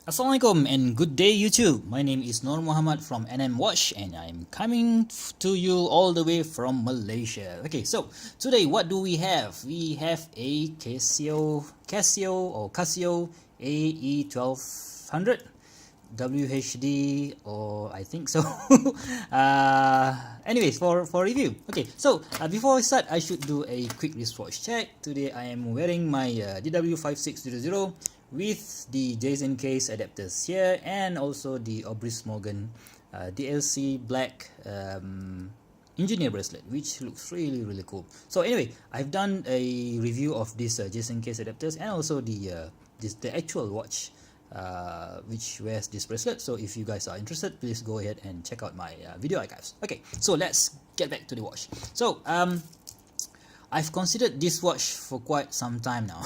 Assalamualaikum and good day YouTube. My name is Nur Muhammad from NM Watch and I'm coming to you all the way from Malaysia. Okay, so today what do we have? We have a Casio AE1200 WHD, or I think so. Anyways, for review. Okay, so before I start, I should do a quick wristwatch check. Today I am wearing my DW5600 with the Jason case adapters here, and also the Obris Morgan DLC black engineer bracelet, which looks really cool. So anyway, I've done a review of this Jason case adapters and also the actual watch which wears this bracelet. So if you guys are interested, please go ahead and check out my video archives. Okay, so let's get back to the watch. So I've considered this watch for quite some time now.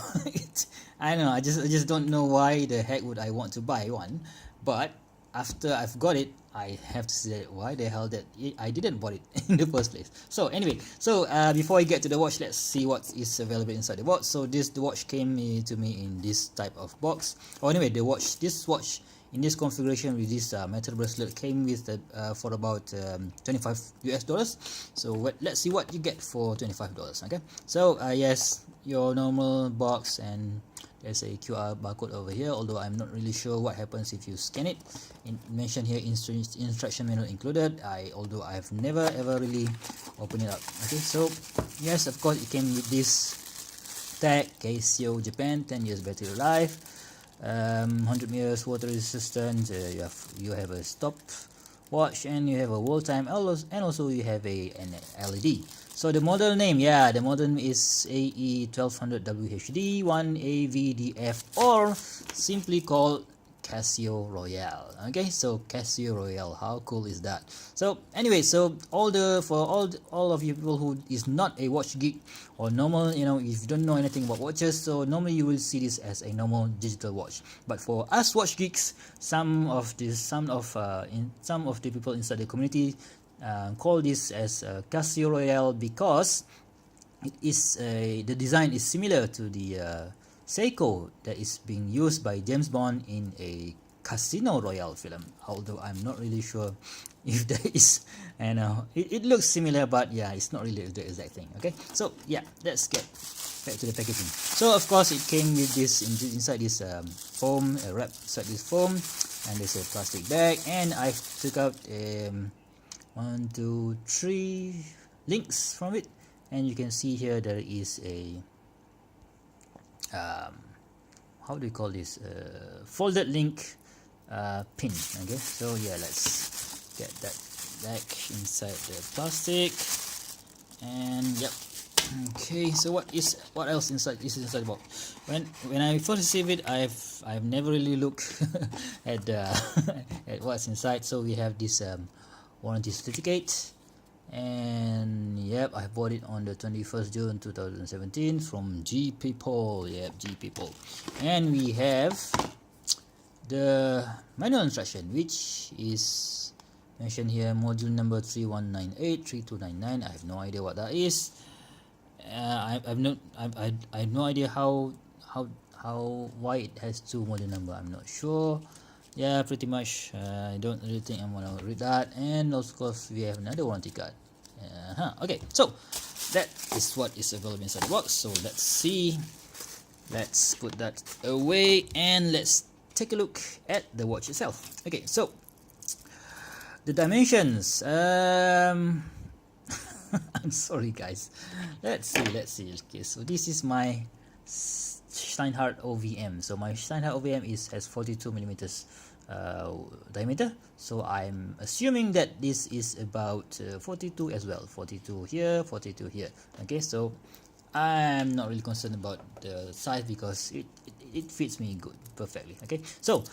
I don't know, I just don't know why the heck would I want to buy one, but after I've got it, I have to say why the hell that I didn't bought it in the first place. So anyway, so before I get to the watch, let's see what is available inside the box. So the watch came to me in this type of box. Oh, anyway, this watch in this configuration with this metal bracelet came with for about $25 US. So let's see what you get for $25. Okay, so yes, your normal box, and there's a QR barcode over here, although I'm not really sure what happens if you scan it. Mentioned here instruction manual included. Although I've never ever really opened it up. Okay, so yes, of course it came with this tag, Casio Japan, 10 years battery life, 100 meters water resistance. You have a stop watch, and you have a wall time, and also you have an LED. So the model name, the model is AE1200 WHD 1AVDF, or simply called Casio Royale. Okay, so Casio Royale, how cool is that? So anyway, so all of you people who is not a watch geek or normal, if you don't know anything about watches, so normally you will see this as a normal digital watch. But for us watch geeks, some of the people inside the community call this as Casio Royale because it is the design is similar to the Seiko that is being used by James Bond in a Casino Royale film, although I'm not really sure if there is, it looks similar, but yeah, it's not really the exact thing. Okay, so yeah, let's get back to the packaging. So of course it came with this inside this foam, wrap inside this foam, and there's a plastic bag, and I took out 1, 2, 3 links from it, and you can see here there is a how do you call this, folded link pin. Okay, so yeah, let's get that back inside the plastic, and yep. Okay, so what else inside the box? When I first received it, I've never really looked at at what's inside. So we have this warranty certificate, and yep, I bought it on the 21st June 2017 from G People. Yep, G People. And we have the manual instruction, which is mentioned here, module number 3198-3299. I have no idea what that is. I have no idea why it has two module number. I'm not sure. Yeah, pretty much. I don't really think I'm gonna read that. And of course we have another warranty card. Okay, so that is what is available inside the box. So let's see, let's put that away and let's take a look at the watch itself. Okay, so the dimensions, I'm sorry guys, let's see. Okay, so this is my Steinhardt OVM. So my Steinhardt OVM has 42 millimeters diameter, so I'm assuming that this is about 42 as well. 42 here, 42 here. Okay, so I'm not really concerned about the size because it fits me good, perfectly. Okay, so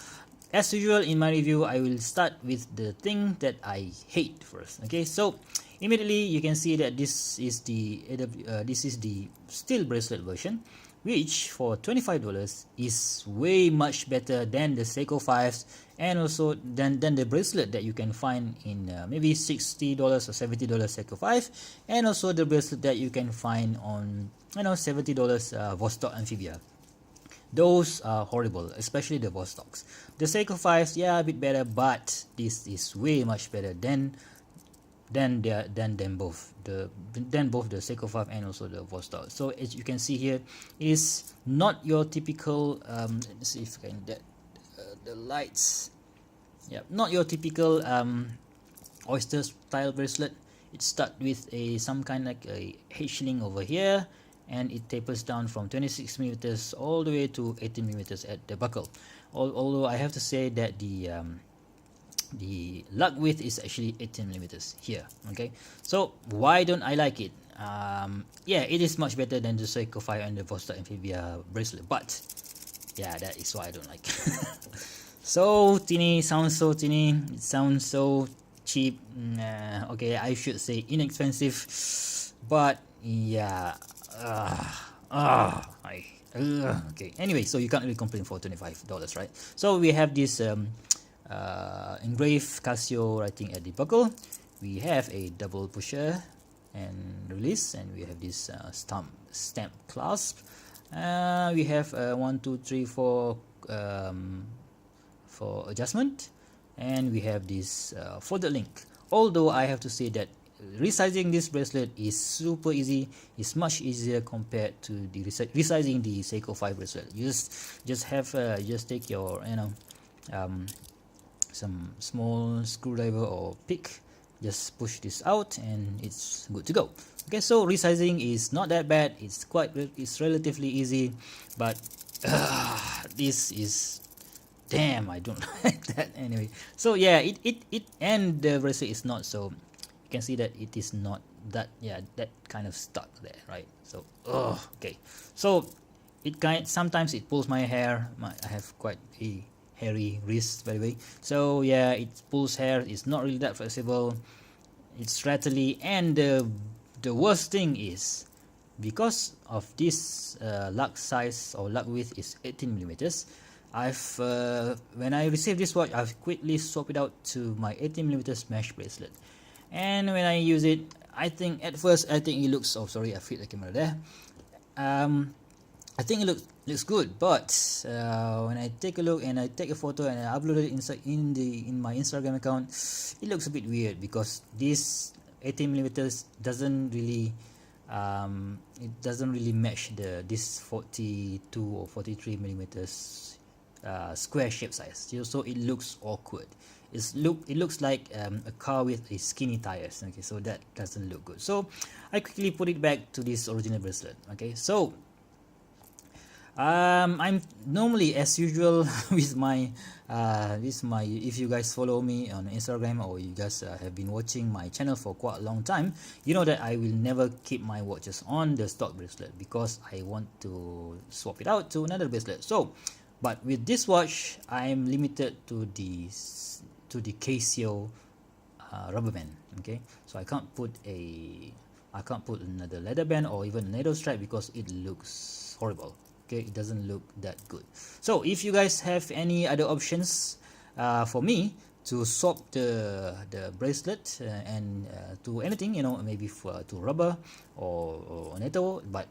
as usual in my review, I will start with the thing that I hate first. Okay, so immediately you can see that this is the steel bracelet version, which for $25 is way much better than the Seiko 5s, and also than the bracelet that you can find in maybe $60 or $70 Seiko 5, and also the bracelet that you can find on $70 Vostok Amphibia. those are horrible, especially the Vostoks. The Seiko 5s, yeah, a bit better, but this is way much better than both the Seiko 5 and also the Vostok. So as you can see here, is not your typical let's see if I can get the lights. Yeah, not your typical oyster style bracelet. It starts with a some kind like a H-link over here, and it tapers down from 26 millimeters all the way to 18 millimeters at the buckle. Although I have to say that the lug width is actually 18 millimeters here. Okay, so why don't I like it? Yeah, it is much better than the Seiko 5 and the Vostok Amphibia bracelet, but yeah, that is why I don't like it. So teeny, sounds so teeny, it sounds so cheap. Okay, I should say inexpensive, but yeah, okay. Anyway, so you can't really complain for $25, right? So we have this engraved Casio writing at the buckle. We have a double pusher and release, and we have this stamp clasp. We have 1, 2, 3, 4 for adjustment, and we have this folded link. Although I have to say that resizing this bracelet is super easy. It's much easier compared to the resizing the Seiko 5 bracelet. You just have just take your some small screwdriver or pick, just push this out and it's good to go. Okay, so resizing is not that bad. It's relatively easy, but this is, damn, I don't like that. Anyway, so yeah, it and the bracelet is not, so you can see that it is not that, yeah, that kind of stuck there, right? So okay, so sometimes it pulls my hair. I have quite a hairy wrist, by the way, so yeah, it pulls hair. It's not really that flexible, it's rattly, and the worst thing is, because of this lug size or lug width is 18 millimeters, when I received this watch, I've quickly swapped it out to my 18 millimeters mesh bracelet, and when I use it, I think at first it looks, oh sorry, I hit the camera there. I think it looks good, but when I take a look and I take a photo and I upload it in my Instagram account, it looks a bit weird, because this 18 millimeters doesn't really match this 42 or 43 millimeters square shape size. So it looks awkward. It looks like a car with a skinny tires. Okay, so that doesn't look good. So I quickly put it back to this original bracelet. Okay, so I'm normally, as usual, with my if you guys follow me on Instagram, or you guys have been watching my channel for quite a long time, you know that I will never keep my watches on the stock bracelet, because I want to swap it out to another bracelet. So but with this watch, I am limited to the Casio rubber band. Okay, so I can't put another leather band or even a NATO stripe, because it looks horrible. Okay, it doesn't look that good. So if you guys have any other options for me to swap the bracelet and to anything, you know, maybe to rubber or NATO, but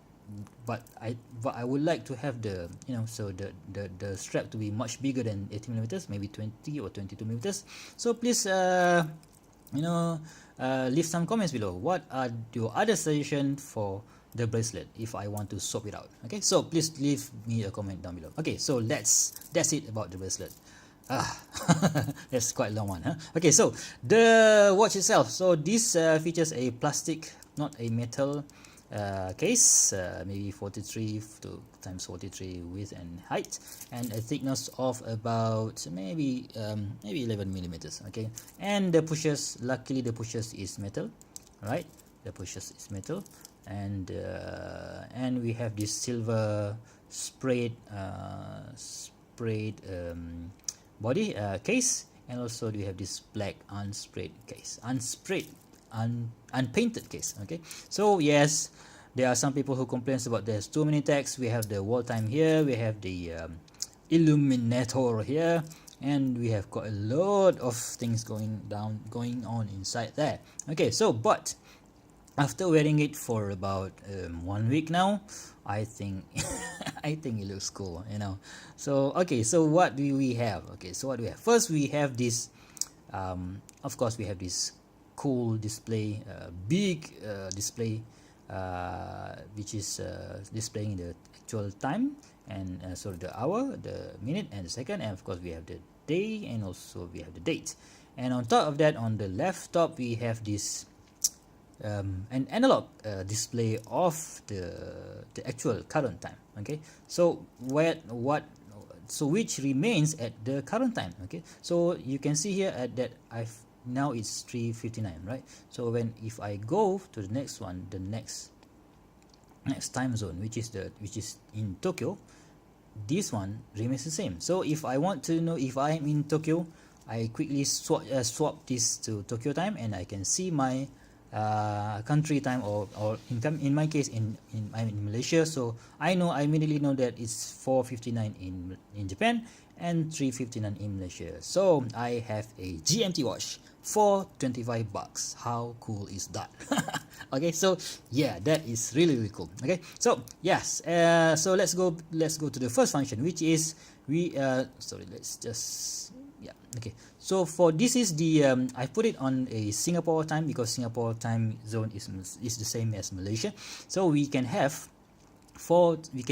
I would like to have the, you know, so the strap to be much bigger than 18 millimeters, maybe 20 or 22 millimeters. So please leave some comments below. What are your other suggestions for the bracelet if I want to swap it out? Okay, so please leave me a comment down below. Okay, so that's it about the bracelet. That's quite a long one, huh? Okay, so the watch itself. So this features a plastic, not a metal case, maybe 43 times 43 width and height, and a thickness of about maybe 11 millimeters. Okay, and the pushers, luckily the pushers is metal, right? The pushers is metal, and we have this silver sprayed body case, and also we have this black unpainted case. Okay, so yes, there are some people who complains about there's too many tags. We have the wall time here, we have the Illuminator here, and we have got a lot of things going on inside there. Okay, so but after wearing it for about 1 week now, I think I think it looks cool, you know. So okay, so what do we have? Okay, so what do we have? First, we have this. Of course, we have this cool display, big display, which is displaying the actual time, and so the hour, the minute, and the second, and of course we have the day, and also we have the date. And on top of that, on the left top, we have this an analog display of the actual current time. Okay, so which remains at the current time. Okay, so you can see here at that now it's 3:59, right? So if I go to the next one, the next time zone, which is in Tokyo, this one remains the same. So if I want to know if I am in Tokyo, I quickly swap this to Tokyo time, and I can see my country time, or in my case I'm in Malaysia, so I immediately know that it's 4:59 in Japan and 3:59 in Malaysia. So I have a GMT watch for $25. How cool is that? Okay, so yeah, that is really cool. Okay, so yes, so let's go to the first function, which is let's just okay, so for this is the I put it on a Singapore time, because Singapore time zone is the same as Malaysia. So we can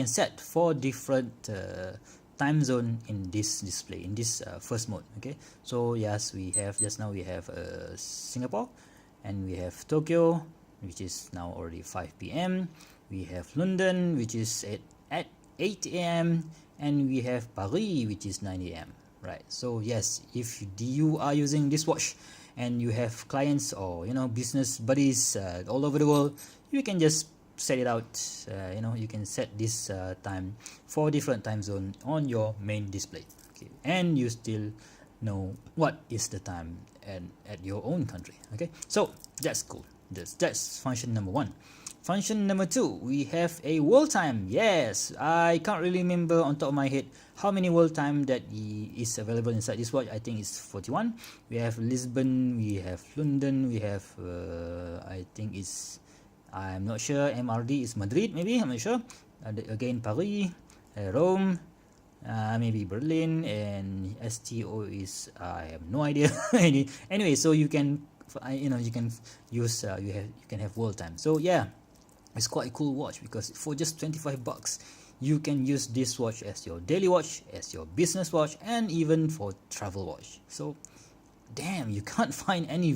set 4 different time zone in this display, in this first mode. Okay, so yes, we have Singapore, and we have Tokyo, which is now already 5 p.m. We have London, which is at 8 a.m. and we have Paris, which is 9 a.m. Right, so yes, if you are using this watch and you have clients or business buddies all over the world, you can just set it out. You can set this time for different time zone on your main display. Okay, and you still know what is the time at your own country. Okay, so that's cool. That's function number 1. Function number 2, we have a world time. Yes, I can't really remember on top of my head how many world time that is available inside this watch. I think it's 41. We have Lisbon, we have London, we have I'm not sure, MRD is Madrid, maybe, I'm not sure. Again, Paris, Rome, maybe Berlin, and STO is, I have no idea. Anyway, so you can use you can have world time. So yeah, it's quite a cool watch, because for just $25 you can use this watch as your daily watch, as your business watch, and even for travel watch. So damn, you can't find any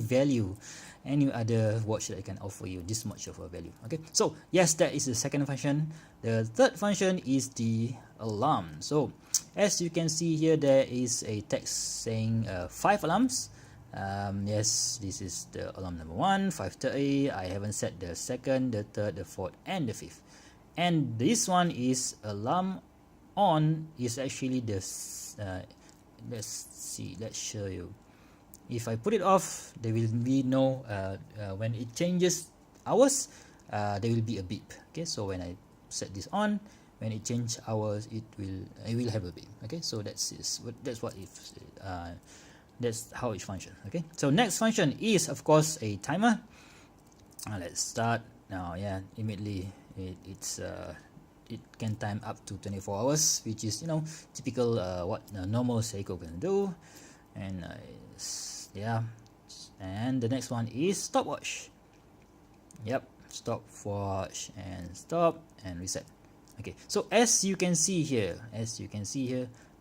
other watch that can offer you this much of a value. Okay, so yes, that is the second function. The third function is the alarm. So as you can see here, there is a text saying 5 alarms. Yes, this is the alarm number 1, 5:30. I haven't set the second, the third, the fourth, and the fifth. And this one is alarm on is actually this. Let's show you. If I put it off, there will be no when it changes hours, there will be a beep. Okay, so when I set this on, when it changes hours, it will have a beep. Okay, so that's how it functions. Okay, so next function is of course a timer. Let's start now. Yeah, immediately it can time up to 24 hours, which is typical what a normal Seiko can do. And yeah, and the next one is stopwatch. Yep, stopwatch, and stop and reset. Okay, so as you can see here,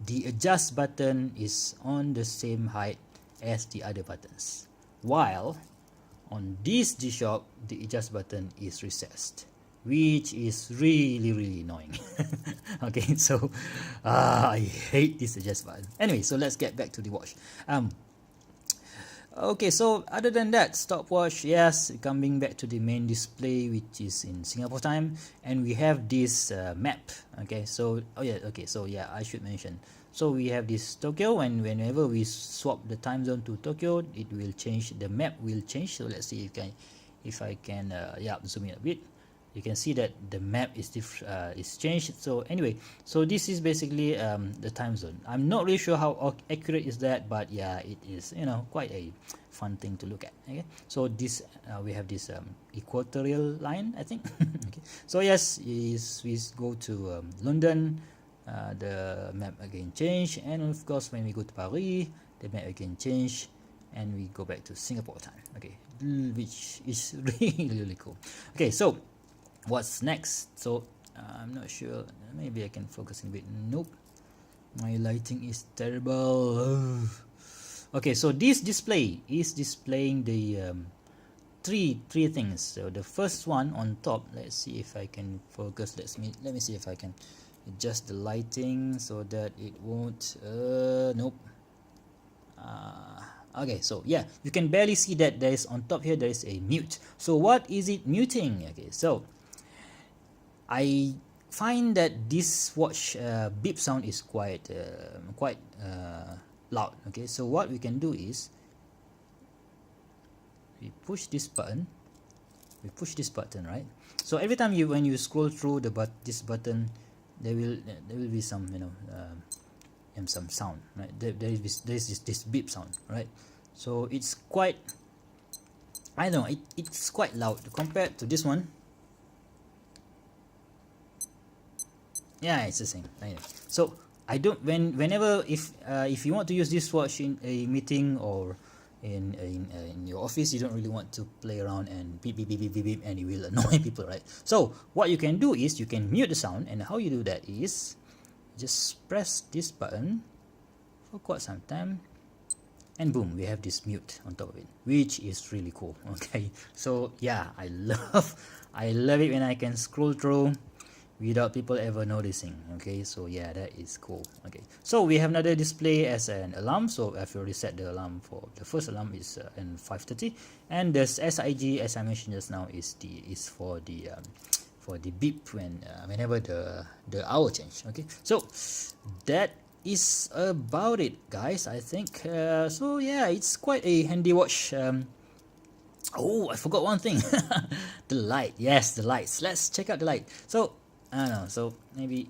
the adjust button is on the same height as the other buttons, while on this G-Shock the adjust button is recessed, which is really annoying. Okay, so I hate this adjust button. Anyway, so let's get back to the watch. Okay, so other than that, stopwatch, yes, coming back to the main display, which is in Singapore time, and we have this map. Okay, so I should mention. So we have this Tokyo, and whenever we swap the time zone to Tokyo, it will change. The map will change. So let's see if I can zoom in a bit. you can see that the map is changed. So anyway, so this is basically the time zone. I'm not really sure how accurate is that, but yeah, it is, you know, quite a fun thing to look at. Okay, so this we have this equatorial line, I think. Okay, so yes, is we go to London, the map again change, and of course when we go to Paris, the map again change, and we go back to Singapore time. Okay, which is really cool. Okay, so what's next? So I'm not sure, maybe I can focus a bit. Nope, my lighting is terrible. Okay, so this display is displaying the three things. So the first one on top, let's see if I can focus. Let me see if I can adjust the lighting so that it won't nope. Okay, so yeah, you can barely see that there is on top here, there is a mute. So what is it muting? Okay, so I find that this watch beep sound is quite loud. Okay, so what we can do is we push this button, right? So every time when you scroll through this button, there will be some, you know, and some sound, right? There is this beep sound, right? So it's quite, I don't know, it's quite loud compared to this one. Yeah, it's the same. Anyway, so I don't, whenever if you want to use this watch in a meeting or in your office, you don't really want to play around and beep beep beep beep beep, beep and it will annoy people, right? So what you can do is you can mute the sound, and how you do that is just press this button for quite some time, and boom, we have this mute on top of it, which is really cool. Okay, so yeah, I love it when I can scroll through without people ever noticing. Okay, so yeah, that is cool. Okay, so we have another display as an alarm. So I've already set the alarm for the first alarm is in 5:30, and the SIG, as I mentioned just now, is for the beep whenever the hour change. Okay, so that is about it, guys, I think. So yeah, it's quite a handy watch. Oh, I forgot one thing. The light. Yes, the lights. Let's check out the light. So I don't know, so maybe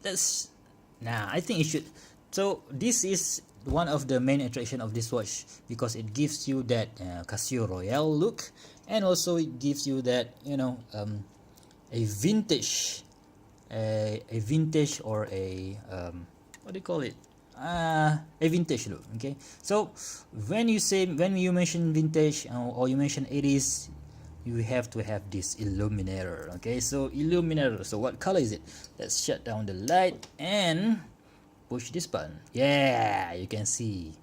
let's, I think it should. So this is one of the main attraction of this watch, because it gives you that Casio Royale look, and also it gives you that, you know, a vintage or a what do you call it, a vintage look. Okay, so when you mention vintage or you mention 80s, you have to have this Illuminator. Okay, so Illuminator, so what color is it? Let's shut down the light and push this button. Yeah, you can see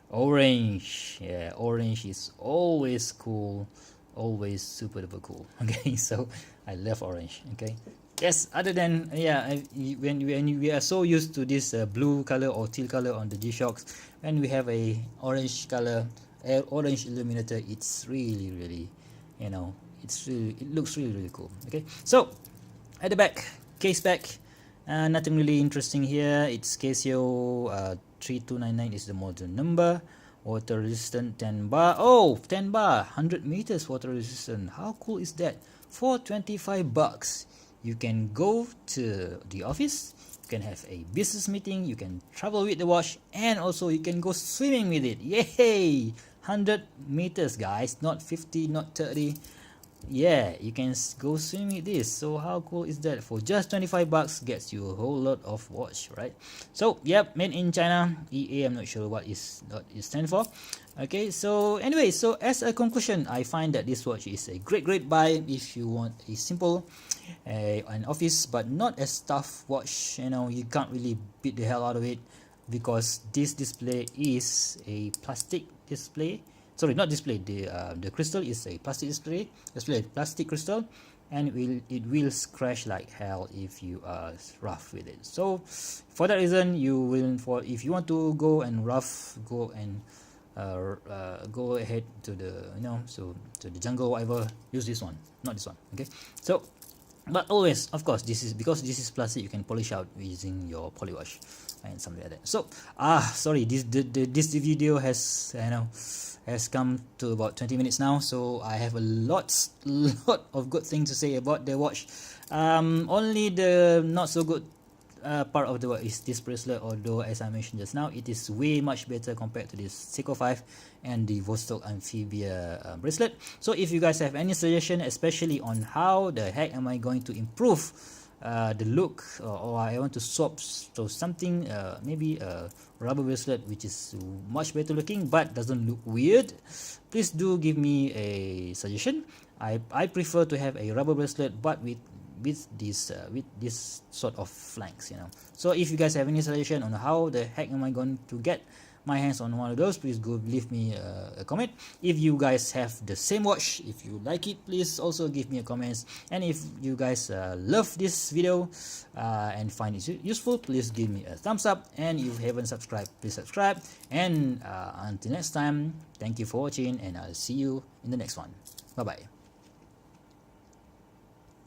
orange. Yeah, orange is always cool, always super duper cool. Okay, so I love orange. Okay, yes, other than, yeah, when we are so used to this blue color or teal color on the G-Shocks, when we have a orange color, orange Illuminator, it's really, you know, it looks really cool. Okay, so at the back, case back, nothing really interesting here. It's Casio 3299 is the model number. Water resistant 10 bar. Oh, 10 bar, 100 meters water resistant. How cool is that? For $25, you can go to the office, you can have a business meeting, you can travel with the watch, and also you can go swimming with it. Yay! 100 meters, guys, not 50, not 30. Yeah, you can go swimming with this. So how cool is that? For just $25, gets you a whole lot of watch, right? So yep, made in China. EA, I'm not sure what it stands for. Okay, so anyway, so as a conclusion, I find that this watch is a great buy if you want a simple an office but not a staff watch. You know, you can't really beat the hell out of it, because this display is a plastic display. Sorry, not display. The crystal is a plastic display, plastic crystal, and it will scratch like hell if you are rough with it. So for that reason, if you want to go and go ahead to the, to the jungle, whatever, use this one, not this one. Okay, so But always, of course, this is because this is plastic, you can polish out using your poly wash and something like that. So sorry, this video has has come to about 20 minutes now, so I have a lot of good things to say about the watch. Only the not so good part of the watch is this bracelet, although as I mentioned just now, it is way much better compared to this Seiko 5 and the Vostok Amphibia bracelet. So if you guys have any suggestion, especially on how the heck am I going to improve the look, or I want to swap to something, maybe a rubber bracelet which is much better looking but doesn't look weird, please do give me a suggestion. I prefer to have a rubber bracelet but with this sort of flanks, So if you guys have any suggestion on how the heck am I going to get my hands on one of those, please go leave me a comment. If you guys have the same watch, if you like it, please also give me a comment. And if you guys love this video and find it useful, please give me a thumbs up. And if you haven't subscribed, please subscribe. And until next time, thank you for watching, and I'll see you in the next one. Bye bye.